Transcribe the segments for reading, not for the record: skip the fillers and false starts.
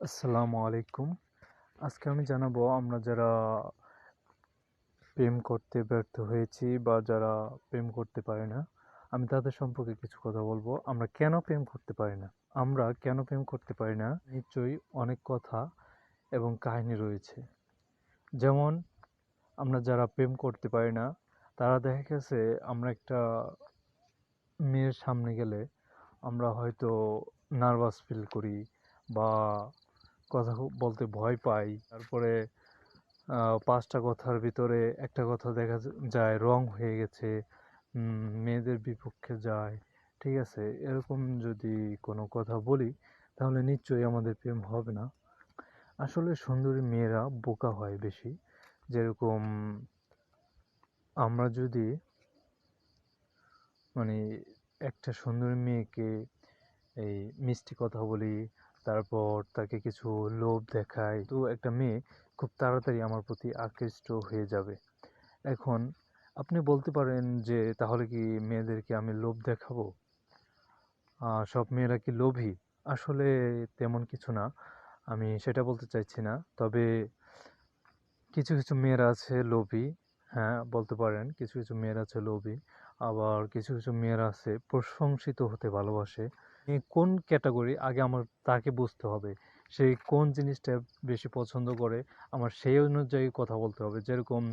আসসালামু আলাইকুম। আজকে আমি জানাবো আমরা যারা প্রেম করতে ব্যর্থ হয়েছি বা যারা প্রেম করতে পারি না, আমি তাদের সম্পর্কে কিছু কথা বলবো। আমরা কেন প্রেম করতে পারি না? আমরা কেন প্রেম করতে পারি না? নিশ্চয়ই অনেক কথা এবং কাহিনী রয়েছে। যেমন আমরা যারা প্রেম করতে পারি না, তারা দেখা গেছে আমরা একটা মেয়ের সামনে গেলে আমরা হয়তো নার্ভাস ফিল করি বা কথা বলতে ভয় পাই। তারপরে ৫টা কথার ভিতরে একটা কথা দেখা যায় রং হয়ে গেছে, মেয়েদের বিপক্ষে যায়। ঠিক আছে? এরকম যদি কোনো কথা বলি, তাহলে নিশ্চয়ই আমাদের প্রেম হবে না। আসলে সুন্দরী মেয়েরা বোকা হয় বেশি। যেরকম আমরা যদি মানে একটা সুন্দরী মেয়েকে এই মিষ্টি কথা বলি, তারপর তাকে কিছু লোভ দেখাই, তো একটা মেয়ে খুব তাড়াতাড়ি আমার প্রতি আকৃষ্ট হয়ে যাবে। এখন আপনি বলতে পারেন যে তাহলে কি মেয়েদেরকে আমি লোভ দেখাবো? সব মেয়েরা কি লোভী? আসলে তেমন কিছু না। আমি সেটা বলতে চাইছি না। তবে কিছু, কিছু মেয়েরা আছে লোভী। হ্যাঁ, বলতে পারেন কিছু, কিছু মেয়েরা আছে লোভী। আবার কিছু, কিছু মেয়েরা আছে প্রশংসিত হতে ভালোবাসে। কোন ক্যাটেগরি আগে আমার তাকে বুঝতে হবে। সে কোন জিনিসটা বেশি পছন্দ করে, আমার সেই অনুযায়ী কথা বলতে হবে। যেরকম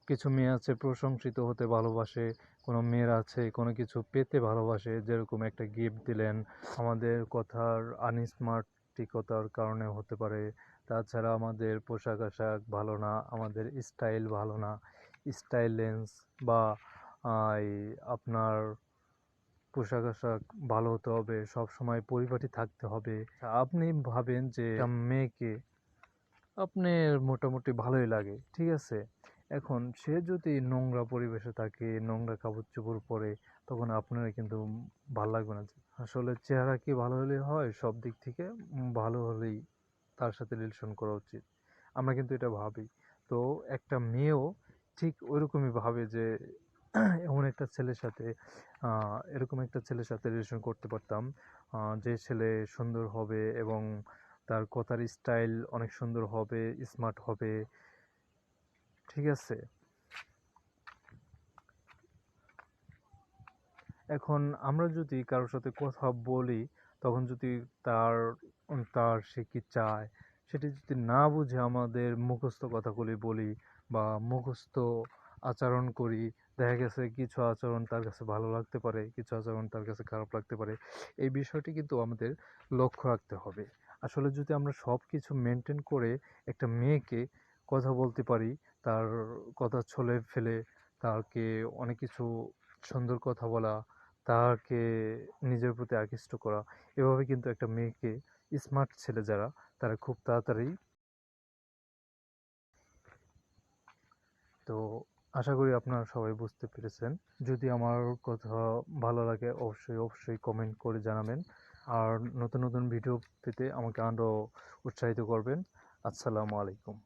কিছু মেয়ে আছে প্রশংসিত হতে ভালোবাসে, কোনো মেয়েরা আছে কোনো কিছু পেতে ভালোবাসে। যেরকম একটা গিফট দিলেন, আমাদের কথার আনস্মার্টিকতার কারণে হতে পারে। তাছাড়া আমাদের পোশাক-আশাক ভালো না, আমাদের স্টাইল ভালো না, স্টাইলেন্স বা এই আপনার পোশাক-আশাক ভালো হতে হবে, সবসময় পরিপাটি থাকতে হবে। আপনি ভাবেন যে একটা মেয়েকে আপনার মোটামুটি ভালোই লাগে, ঠিক আছে? এখন সে যদি নোংরা পরিবেশে থাকে, নোংরা কাপড়-চোপড় পরে, তখন আপনার কিন্তু ভাল লাগবে না। আসলে চেহারা কি ভালো হলেই হয়? সব দিক থেকে ভালো হলেই তার সাথে রিলেশন করা উচিত। আমরা কিন্তু এটা ভাবি। তো একটা মেয়েও ঠিক ওইরকমই ভাবে যে এমন একটা ছেলের সাথে এরকম একটা ছেলের সাথে রিলেশন করতে পারতাম, যে ছেলে সুন্দর হবে এবং তার কথার স্টাইল অনেক সুন্দর হবে, স্মার্ট হবে। ঠিক আছে? এখন আমরা যদি কারোর সাথে কথা বলি, তখন যদি তার তার সে কি চায়, সেটি যদি না বুঝে আমাদের মুখস্থ কথাগুলি বলি বা মুখস্থ আচরণ করি, দেখা গেছে কিছু আচরণ তার কাছে ভালো লাগতে পারে, কিছু আচরণ তার কাছে খারাপ লাগতে পারে। এই বিষয়টি কিন্তু আমাদের লক্ষ্য রাখতে হবে। আসলে যদি আমরা সবকিছু মেইনটেইন করে একটা মেয়েকে কথা বলতে পারি, তার কথা ছলে ফেলে তাকে অনেক কিছু সুন্দর কথা বলা, তাকে নিজের প্রতি আকৃষ্ট করা। এভাবে কিন্তু একটা মেয়েকে স্মার্ট ছেলে যারা, তারা খুব তাড়াতাড়ি। তো আশা করি আপনারা সবাই বুঝতে পেরেছেন। যদি আমার কথা ভালো লাগে অবশ্যই, অবশ্যই কমেন্ট করে জানাবেন। আর নতুন, নতুন ভিডিও পেতে আমাকে আরও উৎসাহিত করবেন। আসসালামু আলাইকুম।